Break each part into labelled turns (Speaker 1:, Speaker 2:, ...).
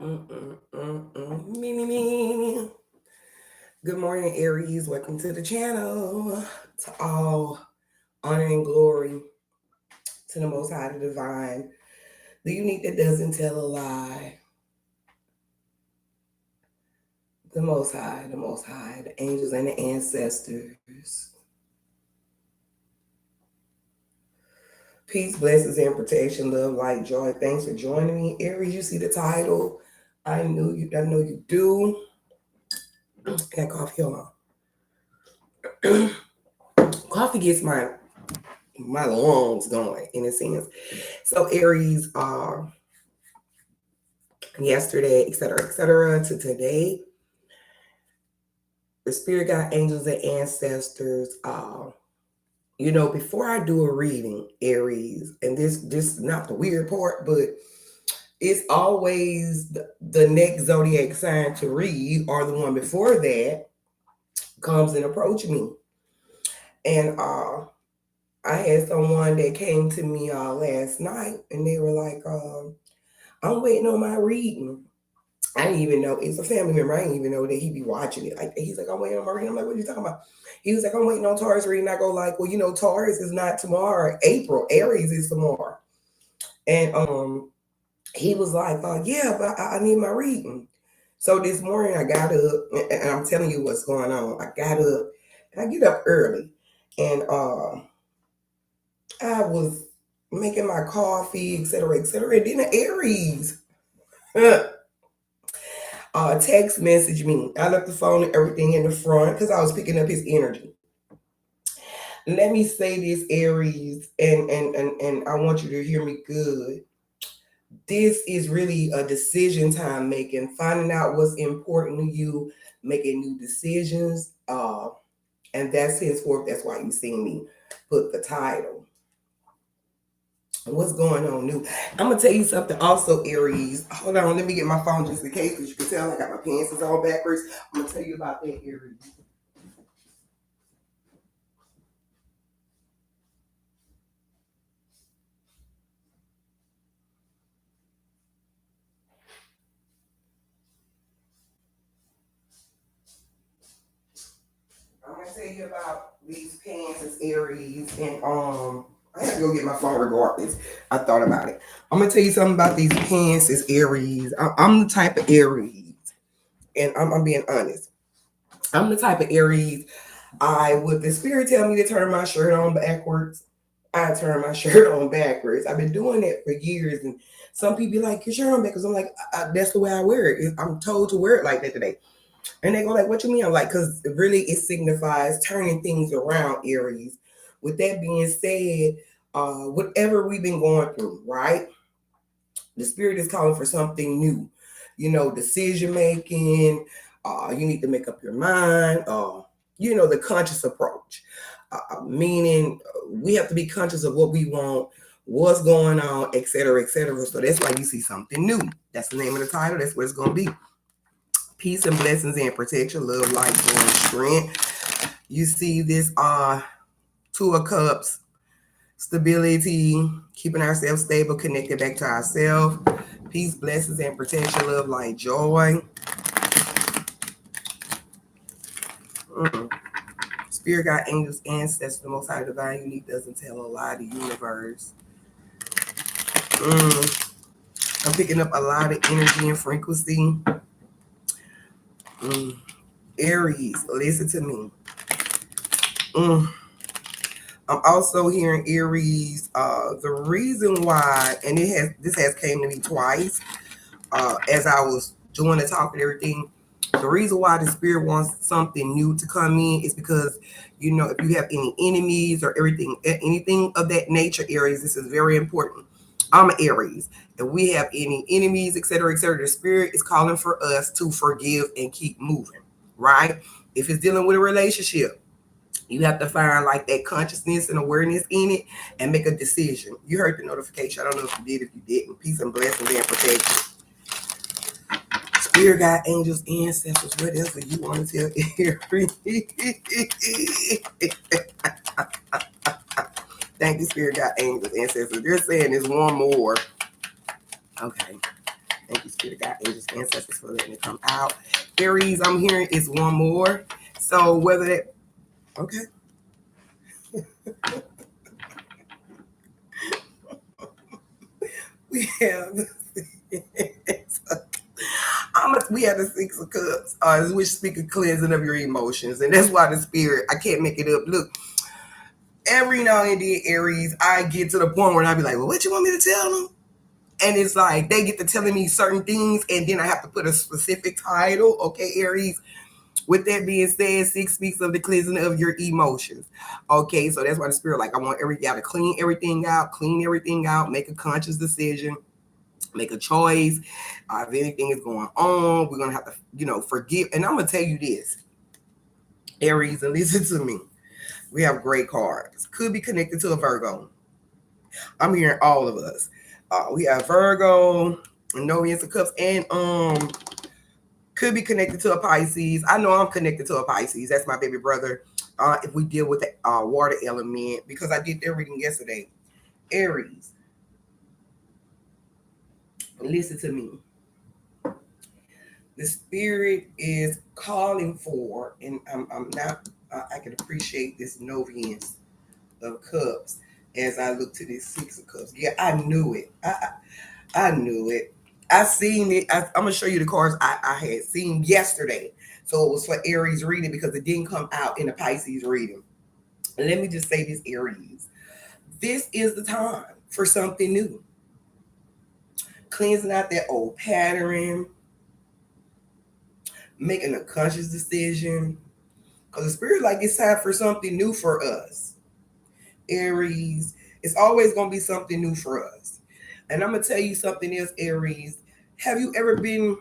Speaker 1: Me. Good morning, Aries. Welcome to the channel. To all honor and glory to the Most High, the Divine, the unique that doesn't tell a lie, the Most High, the angels and the ancestors. Peace, blessings, and protection, love, light, joy. Thanks for joining me, Aries. You see the title. I know you do. Got coffee on. Coffee gets my lungs going in a sense. So Aries, yesterday, etc., to today, the spirit guide, angels, and ancestors. Before I do a reading, Aries, and this not the weird part, but it's always the next zodiac sign to read or the one before that comes and approach me, and I had someone that came to me last night, and they were like, I'm waiting on my reading. I didn't even know it's a family member. I didn't even know that he'd be watching it. Like he's like, I'm waiting on my reading. I'm like, what are you talking about? He was like, I'm waiting on Taurus reading. I go like, well, Taurus is not tomorrow. April. Aries is tomorrow. And he was like, yeah, but I need my reading. So this morning I got up, and I'm telling you what's going on. I got up, and I get up early, and I was making my coffee, etc., etc. And then the Aries text message me. I left the phone and everything in the front because I was picking up his energy. Let me say this, Aries, and I want you to hear me good. This is really a decision time making, finding out what's important to you, making new decisions. And that's henceforth, that's why you see me put the title. What's going on new? I'm gonna tell you something also, Aries. Hold on, let me get my phone just in case, because you can tell I got my pants all backwards. I'm gonna tell you about that, Aries. I'm gonna tell you about these pants as Aries, and I have to go get my phone regardless. I thought about it. I'm gonna tell you something about these pants as Aries. I'm the type of Aries, and I'm being honest. I'm the type of Aries. I would the spirit tell me to turn my shirt on backwards, I turn my shirt on backwards. I've been doing it for years, and some people be like, "Your shirt on backwards." I'm like, "That's the way I wear it. I'm told to wear it like that today." And they go like, "What you mean?" I'm like, "Because really, it signifies turning things around, Aries." With that being said, whatever we've been going through, right? The spirit is calling for something new. Decision making. You need to make up your mind. The conscious approach. Meaning, we have to be conscious of what we want, what's going on, etc., etc. So that's why you see something new. That's the name of the title. That's what it's going to be. Peace and blessings and protection, love, light, joy, and strength. You see this Two of Cups, stability, keeping ourselves stable, connected back to ourselves. Peace, blessings, and protection, love, light, joy. Spirit, God, angels, ancestors, the Most High, divine, unique, doesn't tell a lie, the universe. I'm picking up a lot of energy and frequency. Aries, listen to me. I'm also hearing Aries. The reason why, and this has came to me twice, as I was doing the talk and everything. The reason why the spirit wants something new to come in is because, if you have any enemies or anything of that nature, Aries, this is very important. I'm an Aries. If we have any enemies, etc., etc., the spirit is calling for us to forgive and keep moving, right? If it's dealing with a relationship, you have to find like that consciousness and awareness in it and make a decision. You heard the notification. I don't know if you did, if you didn't. Peace and blessings and protection. Spirit, God, angels, ancestors, whatever you want to tell Aries. Thank you, Spirit, God, angels, ancestors. They're saying there's one more. Okay. Thank you, Spirit God, angels, ancestors for letting it come out. Aries, I'm hearing is one more. So whether that, okay. We have we have the Six of Cups, which speak of cleansing of your emotions, and that's why the Spirit. I can't make it up. Look, every now and then, Aries, I get to the point where I be like, "Well, what you want me to tell them?" And it's like they get to telling me certain things, and then I have to put a specific title. Okay, Aries. With that being said, 6 speaks of the cleansing of your emotions. Okay, so that's why the Spirit, like, I want y'all to clean everything out, make a conscious decision, make a choice. If anything is going on, we're gonna have to, forgive. And I'm gonna tell you this, Aries, and listen to me. We have great cards. Could be connected to a Virgo. I'm hearing all of us. We have Virgo, no Ace of Cups, and could be connected to a Pisces. I know I'm connected to a Pisces. That's my baby brother. If we deal with the water element, because I did their reading yesterday. Aries, listen to me. The Spirit is calling for, and I'm not, I can appreciate this Noviance of Cups as I look to this Six of Cups. Yeah, I knew it. I knew it. I seen it. I'm gonna show you the cards I had seen yesterday. So it was for Aries reading because it didn't come out in the Pisces reading. And let me just say this, Aries. This is the time for something new. Cleansing out that old pattern, making a conscious decision. Because the Spirit, like, it's time for something new for us. Aries, it's always going to be something new for us. And I'm going to tell you something else, Aries. Have you ever been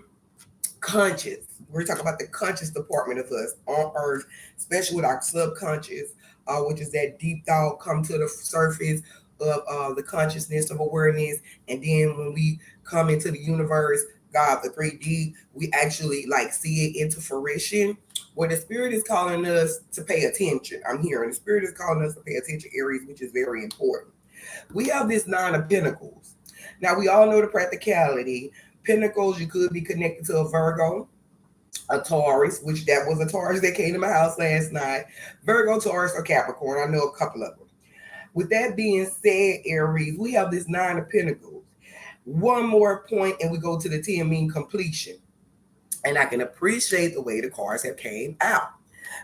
Speaker 1: conscious? We're talking about the conscious department of us on earth, especially with our subconscious, which is that deep thought come to the surface of the consciousness of awareness. And then when we come into the universe, God, the 3D, we actually like see it into fruition. Where the Spirit is calling us to pay attention. I'm hearing the Spirit is calling us to pay attention, Aries, which is very important. We have this Nine of Pentacles. Now, we all know the practicality. Pentacles, you could be connected to a Virgo, a Taurus, which that was a Taurus that came to my house last night. Virgo, Taurus, or Capricorn. I know a couple of them. With that being said, Aries, we have this Nine of Pentacles. One more point, and we go to the 10, mean completion. And I can appreciate the way the cards have came out.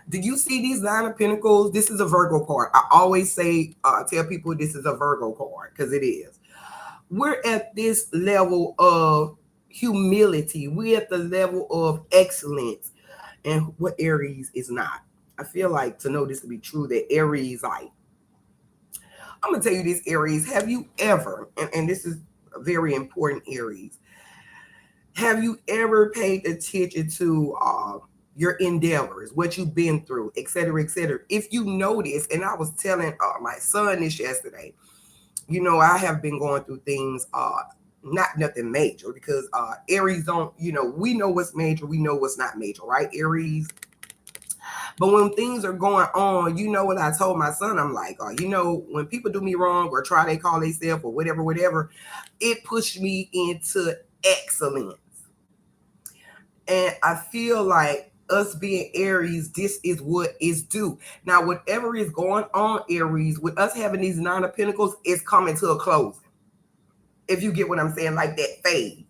Speaker 1: Did you see these Nine of Pentacles? This is a Virgo card. I always say, tell people this is a Virgo card because it is. We're at this level of humility. We're at the level of excellence. And what Aries is not. I feel like to know this to be true that Aries, like, I'm going to tell you this, Aries. Have you ever, and this is very important, Aries, have you ever paid attention to your endeavors, what you've been through, et cetera, et cetera? If you notice, and I was telling my son this yesterday, I have been going through things, not nothing major, because Aries don't, we know what's major, we know what's not major, right, Aries? But when things are going on, what I told my son, I'm like, when people do me wrong or try they call themselves or whatever, it pushed me into excellence. And I feel like us being Aries, this is what is due. Now, whatever is going on, Aries, with us having these Nine of Pentacles, is coming to a closing. If you get what I'm saying, like that phase.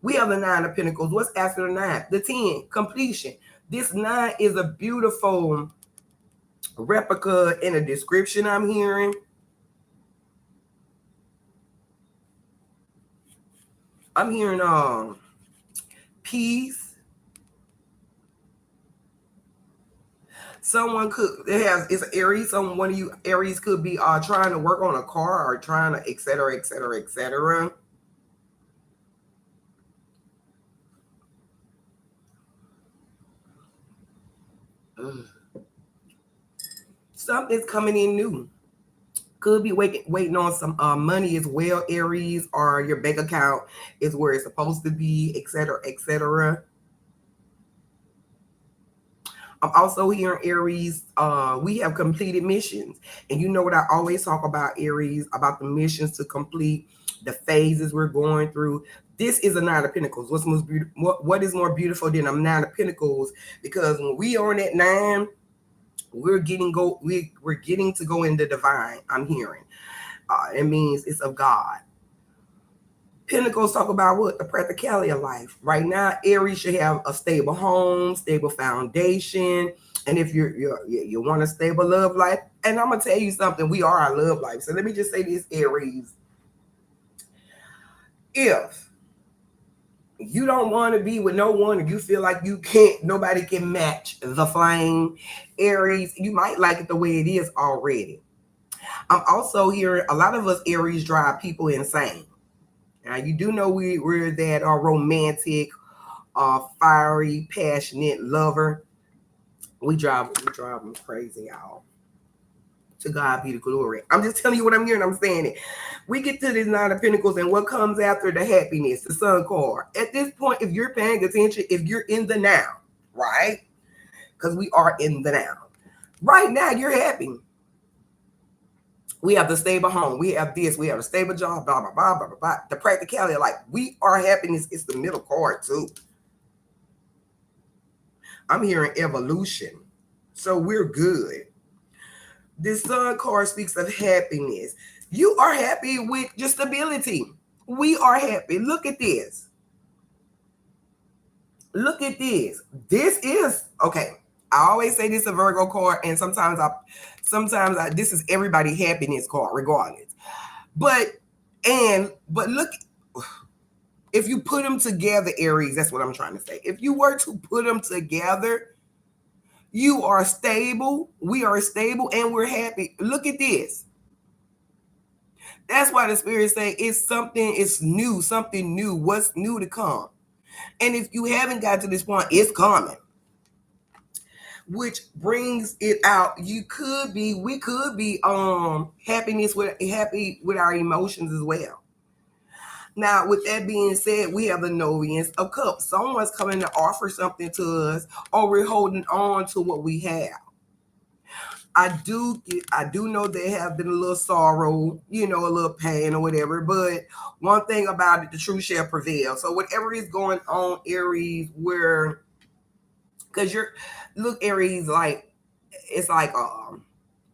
Speaker 1: We have the Nine of Pentacles. What's after the 9? The 10, completion. This 9 is a beautiful replica in a description I'm hearing. I'm hearing peace. Someone could it's Aries. One of you Aries could be trying to work on a car or trying to et cetera, et cetera, et cetera. Something's coming in new. Could be waiting on some money as well, Aries, or your bank account is where it's supposed to be, et cetera, et cetera. I'm also hearing Aries. We have completed missions, and you know what I always talk about Aries, about the missions to complete, the phases we're going through. This is a Nine of Pentacles. What's most beautiful? What is more beautiful than a Nine of Pentacles? Because when we are on that nine, we're getting to go in the divine. I'm hearing. It means it's of God. Pentacles talk about what? The practicality of life. Right now, Aries should have a stable home, stable foundation. And if you want a stable love life, and I'm gonna tell you something, we are our love life. So let me just say this, Aries. If you don't want to be with no one, or you feel like nobody can match the flame, Aries, you might like it the way it is already. I'm also hearing a lot of us Aries drive people insane. Now you do know we're that romantic, fiery, passionate lover. We drive them crazy, y'all. To God be the glory. I'm just telling you what I'm hearing. I'm saying it. We get to this Nine of Pentacles, and what comes after the happiness, the Sun card. At this point, if you're paying attention, if you're in the now, right? Because we are in the now. Right now, you're happy. We have the stable home. We have this. We have a stable job. Blah blah blah blah blah blah. The practicality of life. We are happiness. It's the middle card too. I'm hearing evolution. So we're good. This Sun card speaks of happiness. You are happy with your stability. We are happy. Look at this. Look at this. This is okay. I always say this is a Virgo card, and sometimes this is everybody happiness card, regardless. But look, if you put them together, Aries, that's what I'm trying to say. If you were to put them together, you are stable. We are stable, and we're happy. Look at this. That's why the spirit say it's new, something new. What's new to come? And if you haven't got to this point, it's coming. Which brings it out. We could be happy with our emotions as well. Now, with that being said, we have the Novians of Cups. Someone's coming to offer something to us, or we're holding on to what we have. I do know there have been a little sorrow, a little pain or whatever. But one thing about it, the truth shall prevail. So whatever is going on, Aries, because Aries, it's like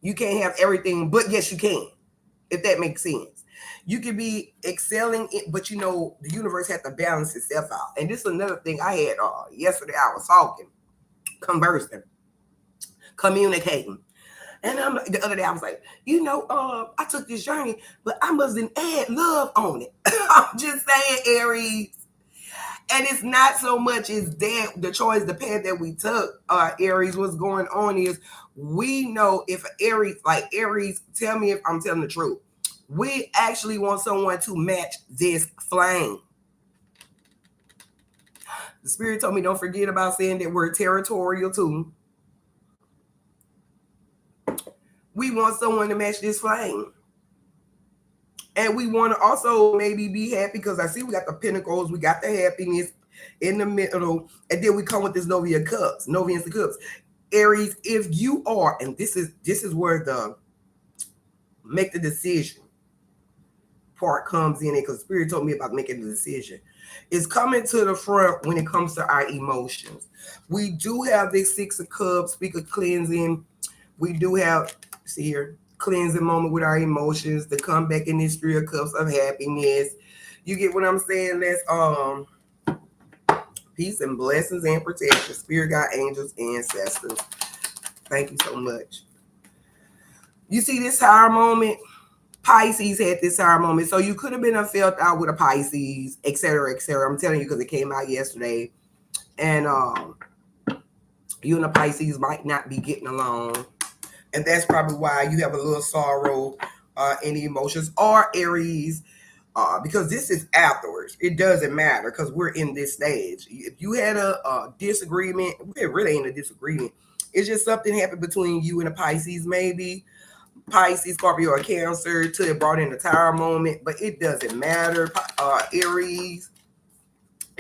Speaker 1: you can't have everything, but yes, you can, if that makes sense. You can be excelling, but the universe has to balance itself out. And this is another thing I had yesterday. I was talking, conversing, communicating. And the other day I was like, I took this journey, but I mustn't add love on it. I'm just saying, Aries. And it's not so much as that the choice, the path that we took, Aries, what's going on is we know if Aries, tell me if I'm telling the truth. We actually want someone to match this flame. The spirit told me don't forget about saying that we're territorial too. We want someone to match this flame. And we want to also maybe be happy because I see we got the Pentacles, we got the happiness in the middle, and then we come with this Novian Cups, Novians of Cups. Aries, if you are, and this is where the make the decision part comes in, because Spirit told me about making the decision. It's coming to the front when it comes to our emotions. We do have this Six of Cups, speak of cleansing. We do have, see here, cleansing moment with our emotions, the comeback in this Three of Cups of happiness. You get what I'm saying? That's peace and blessings and protection. Spirit, God, angels, ancestors. Thank you so much. You see this Tower moment? Pisces had this Tower moment. So you could have been felt out with a Pisces, etc., etc. I'm telling you because it came out yesterday. And you and the Pisces might not be getting along. And that's probably why you have a little sorrow in the emotions. Or Aries, because this is afterwards. It doesn't matter because we're in this stage. If you had a disagreement, it really ain't a disagreement. It's just something happened between you and a Pisces, maybe. Pisces, Scorpio, or Cancer till it brought in the Tower moment. But it doesn't matter. Aries,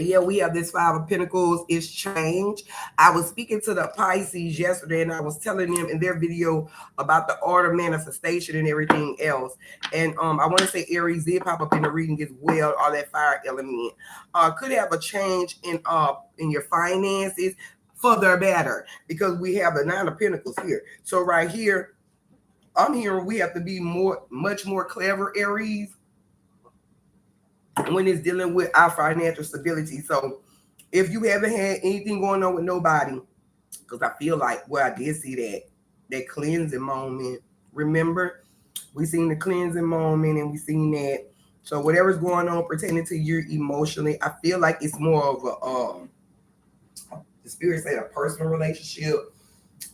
Speaker 1: Yeah, we have this Five of Pentacles. It's change. I was speaking to the Pisces yesterday, and I was telling them in their video about the art of manifestation and everything else. And I want to say Aries did pop up in the reading as well, all that fire element. Could have a change in your finances for the better, because we have the Nine of Pentacles here. So right here, I'm hearing we have to be much more clever, Aries, when it's dealing with our financial stability. So if you haven't had anything going on with nobody, because I feel like, well, I did see that cleansing moment. Remember, we seen the cleansing moment, and we seen that. So whatever's going on pertaining to you emotionally, I feel like it's more of the spirit said, a personal relationship.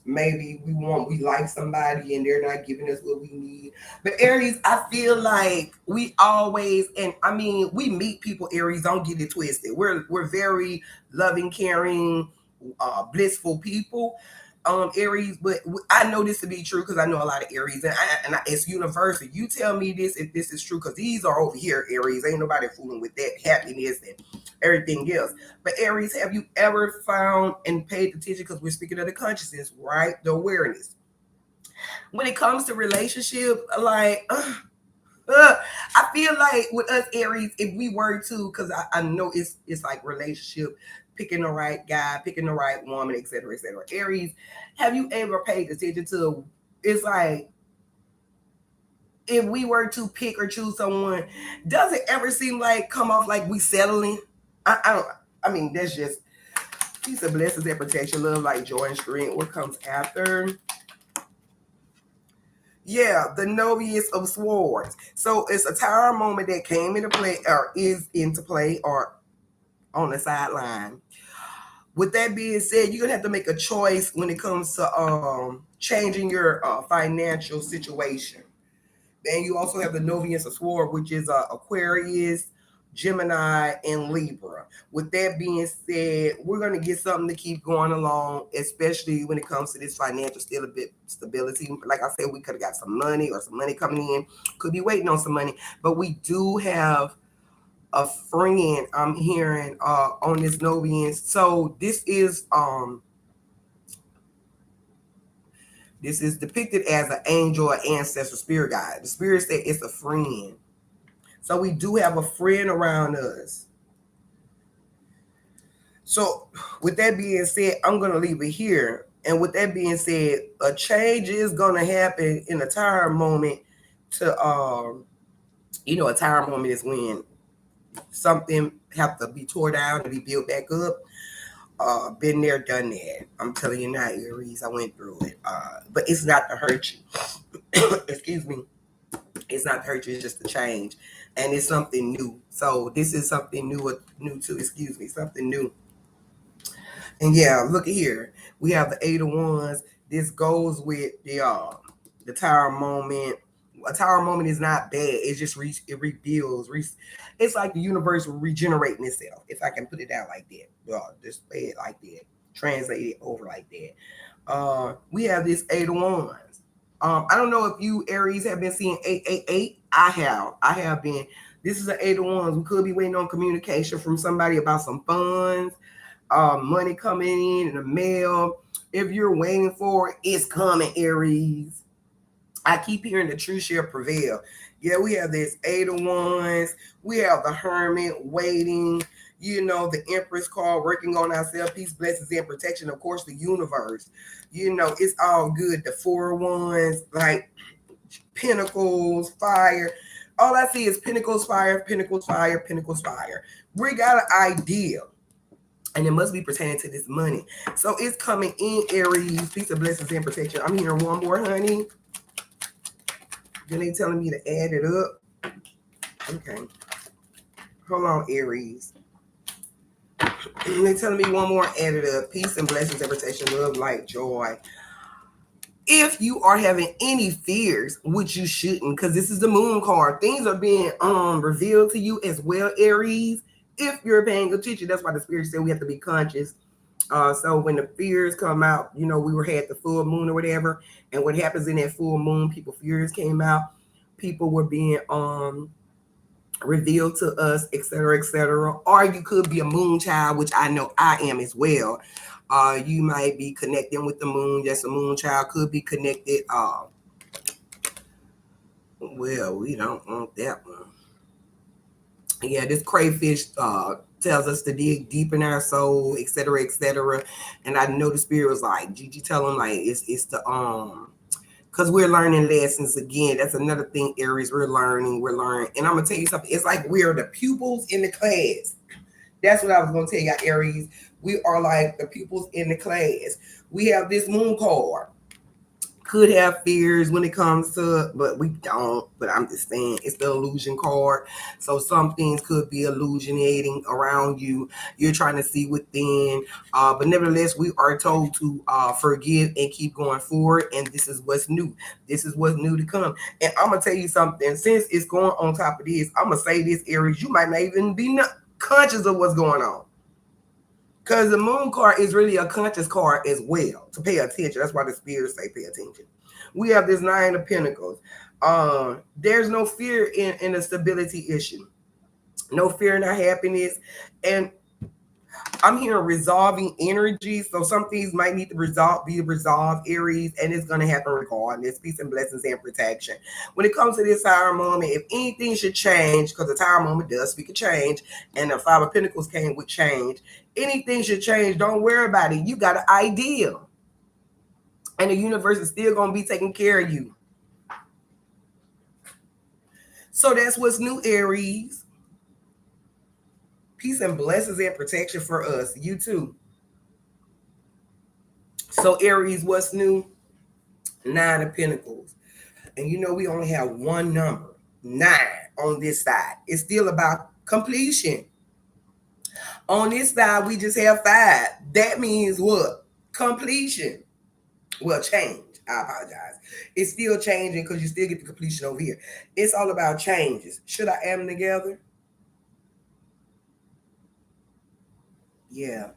Speaker 1: Maybe we like somebody and they're not giving us what we need. But Aries, I feel like we always, and I mean, we meet people, Aries, don't get it twisted. We're very loving, caring, blissful people, Aries. But I know this to be true because I know a lot of Aries, and it's universal. You tell me this if this is true, because these are over here, Aries. Ain't nobody fooling with that happiness and everything else. But Aries, have you ever found and paid attention, because we're speaking of the consciousness, right? The awareness. When it comes to relationship, like, I feel like with us Aries, if we were to, because I know it's like relationship, picking the right guy, picking the right woman, etc., etc. Aries, have you ever paid attention to? It's like, if we were to pick or choose someone, does it ever seem like come off like we settling? I don't. I mean, that's just peace of blessings and protection, love, light, joy, and strength. What comes after? Yeah, the Novice of Swords. So it's a tower moment that came into play, or is into play, or on the sideline. With that being said, you're gonna have to make a choice when it comes to changing your financial situation. Then you also have the Novice of Swords, which is Aquarius, Gemini, and Libra. With that being said, we're going to get something to keep going along, especially when it comes to this financial stability. Like I said, we could have got some money or some money coming in. Could be waiting on some money. But we do have a friend I'm hearing on this Novian. So this is depicted as an angel or ancestor spirit guide. The spirit said it's a friend. So we do have a friend around us. So with that being said, I'm going to leave it here. And with that being said, a change is going to happen in a tower moment to, a tower moment is when something have to be tore down to be built back up. Been there, done that. I'm telling you now, Aries, I went through it. But it's not to hurt you. Excuse me. It's not to hurt you, it's just a change. And it's something new. So this is something new too, something new. And yeah, look at here. We have the Eight of Wands. This goes with the tower moment. A tower moment is not bad. It just it rebuilds. It's like the universe regenerating itself, if I can put it down like that. Just say it like that. Translate it over like that. We have this Eight of Wands. I don't know if you Aries have been seeing 888. I have been. This is an Eight of Wands. We could be waiting on communication from somebody about some funds, money coming in the mail. If you're waiting for it, it's coming, Aries. I keep hearing the truth shall prevail. Yeah, we have this Eight of Wands. We have the Hermit waiting. The Empress card, working on ourselves, peace, blessings, and protection. Of course, the universe. It's all good. The Four of Wands, like Pentacles, fire. All I see is Pentacles, fire, Pentacles, fire, Pentacles, fire. We got an idea. And it must be pertaining to this money. So it's coming in, Aries. Peace of blessings and protection. I'm hearing one more, honey. Then they telling me to add it up. Okay. Hold on, Aries. They telling me one more, add it up. Peace and blessings and protection, love, light, joy. If you are having any fears, which you shouldn't, because this is the moon card, things are being revealed to you as well, Aries. If you're paying attention, that's why the spirit said we have to be conscious. So when the fears come out, we had the full moon or whatever, and what happens in that full moon, fears came out. People were being revealed to us, etc., etc. Or you could be a moon child, which I know I am as well. You might be connecting with the moon. Yes, a moon child could be connected. Well, we don't want that one. Yeah, this crayfish tells us to dig deep in our soul, etc., etc. And I know the spirit was like, Gigi, tell them like it's the because we're learning lessons again. That's another thing, Aries. We're learning, and I'm gonna tell you something. It's like we're the pupils in the class. That's what I was gonna tell you, Aries. We are like the pupils in the class. We have this moon card. Could have fears when it comes to, but we don't. But I'm just saying, it's the illusion card. So some things could be illusionating around you. You're trying to see within, but nevertheless, we are told to forgive and keep going forward. And this is what's new. This is what's new to come. And I'm gonna tell you something. Since it's going on top of this, I'm gonna say this, Aries. You might not even be conscious of what's going on. Because the moon card is really a conscious card as well to pay attention. That's why the spirits say pay attention. We have this Nine of Pentacles. There's no fear in a stability issue, no fear in our happiness. And I'm hearing resolving energy. So some things might need to be resolved, Aries, and it's going to happen regardless. Peace and blessings and protection. When it comes to this Tower moment, if anything should change, because the Tower moment does speak of change, and the Five of Pentacles came with change, anything should change. Don't worry about it. You got an idea, and the universe is still going to be taking care of you. So that's what's new, Aries. Peace and blessings and protection for us. You too. So Aries, what's new? Nine of Pentacles. And you know we only have one number, 9, on this side. It's still about completion. On this side, we just have 5. That means what? Completion. Well, change. I apologize. It's still changing because you still get the completion over here. It's all about changes. Should I add them together? Yeah.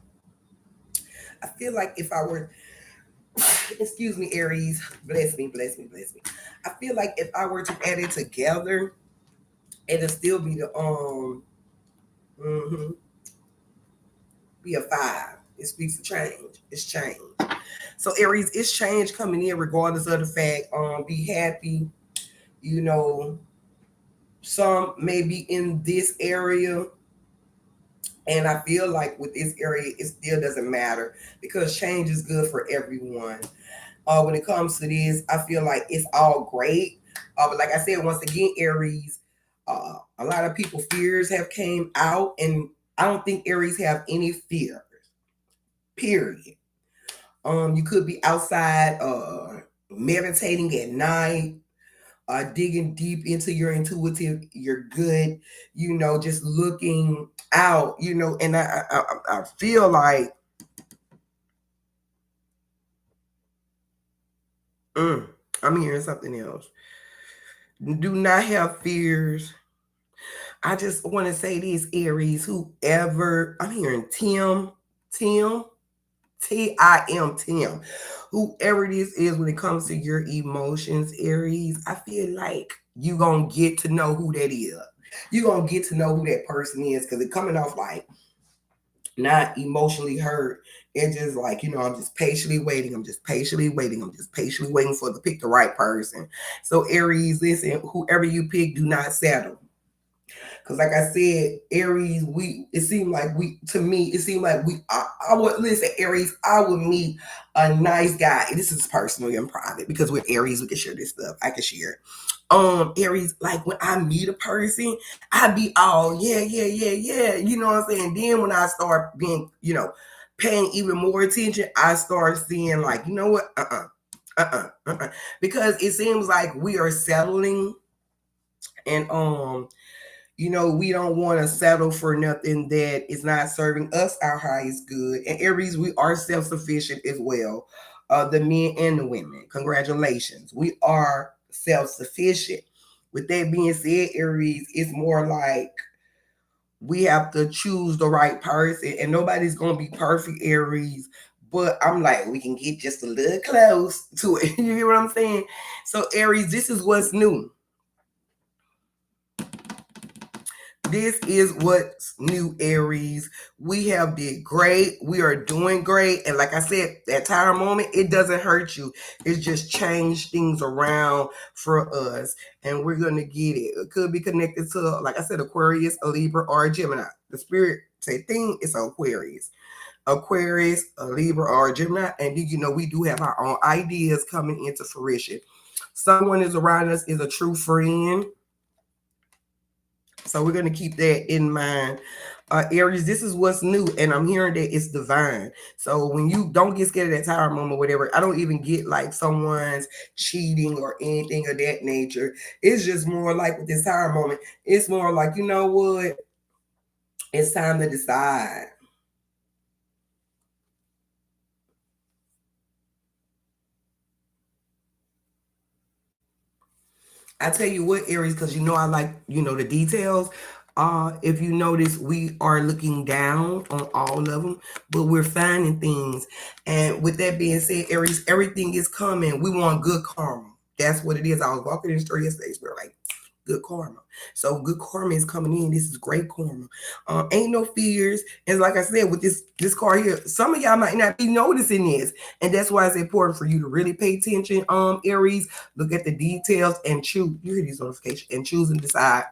Speaker 1: I feel like if I were, excuse me, Aries, bless me, bless me, bless me. I feel like if I were to add it together, it'll still be the mm-hmm, be a 5. It speaks of change. It's change. So Aries, it's change coming in regardless of the fact. Be happy. You know, some may be in this area. And I feel like with this area, it still doesn't matter because change is good for everyone. When it comes to this, I feel like it's all great. But like I said, once again, Aries, a lot of people fears have came out, and I don't think Aries have any fears. Period. You could be outside, meditating at night, digging deep into your intuitive, your good, just looking out, and I feel like I'm hearing something else. Do not have fears. I just want to say this, Aries, whoever, I'm hearing Tim, Tim, Tim, whoever this is when it comes to your emotions, Aries, I feel like you going to get to know who that is. You're going to get to know who that person is because it's coming off like not emotionally hurt. It's just like, I'm just patiently waiting. I'm just patiently waiting. I'm just patiently waiting for to pick the right person. So Aries, listen, whoever you pick, do not settle. Because like I said, Aries, it seemed like I would listen, Aries, I would meet a nice guy. This is personal and private because with Aries, we can share this stuff. I can share it. Aries, like when I meet a person, I be all yeah, yeah, yeah, yeah. You know what I'm saying? Then when I start being, paying even more attention, I start seeing like, you know what? Because it seems like we are settling and we don't want to settle for nothing that is not serving us our highest good. And Aries, we are self-sufficient as well. The men and the women. Congratulations. We are self-sufficient. With that being said, Aries, it's more like we have to choose the right person, and nobody's gonna be perfect, Aries. But I'm like, we can get just a little close to it. You hear what I'm saying? So, Aries, this is what's new. This is what's new, Aries. We have did great. We are doing great. And like I said, that tire moment, it doesn't hurt you. It's just changed things around for us. And we're going to get it. It could be connected to, like I said, Aquarius, a Libra, or a Gemini. The spirit say thing is Aquarius. Aquarius, a Libra, or a Gemini. And we do have our own ideas coming into fruition. Someone is around us is a true friend. So we're going to keep that in mind. Aries, this is what's new, and I'm hearing that it's divine. So when you don't get scared of that tower moment, whatever, I don't even get like someone's cheating or anything of that nature. It's just more like with this tower moment, it's more like, you know what? It's time to decide. I tell you what, Aries, because I like, the details. If you notice, we are looking down on all of them, but we're finding things. And with that being said, Aries, everything is coming. We want good karma. That's what it is. I was walking in the store yesterday. We were like, good karma. So good karma is coming in. This is great karma. Ain't no fears. And like I said, with this card here, some of y'all might not be noticing this. And that's why it's important for you to really pay attention, Aries. Look at the details and choose. You hear these notifications and choose and decide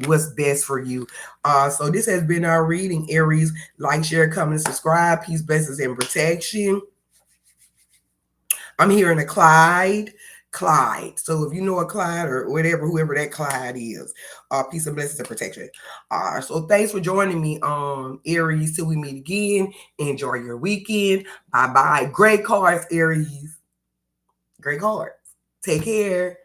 Speaker 1: what's best for you. So this has been our reading, Aries. Like, share, comment, and subscribe. Peace, blessings, and protection. I'm hearing a Clyde. So if you know a Clyde or whatever, whoever that Clyde is, peace and blessings and protection. So thanks for joining me, Aries. Till we meet again. Enjoy your weekend. Bye bye. Great cards, Aries. Great cards. Take care.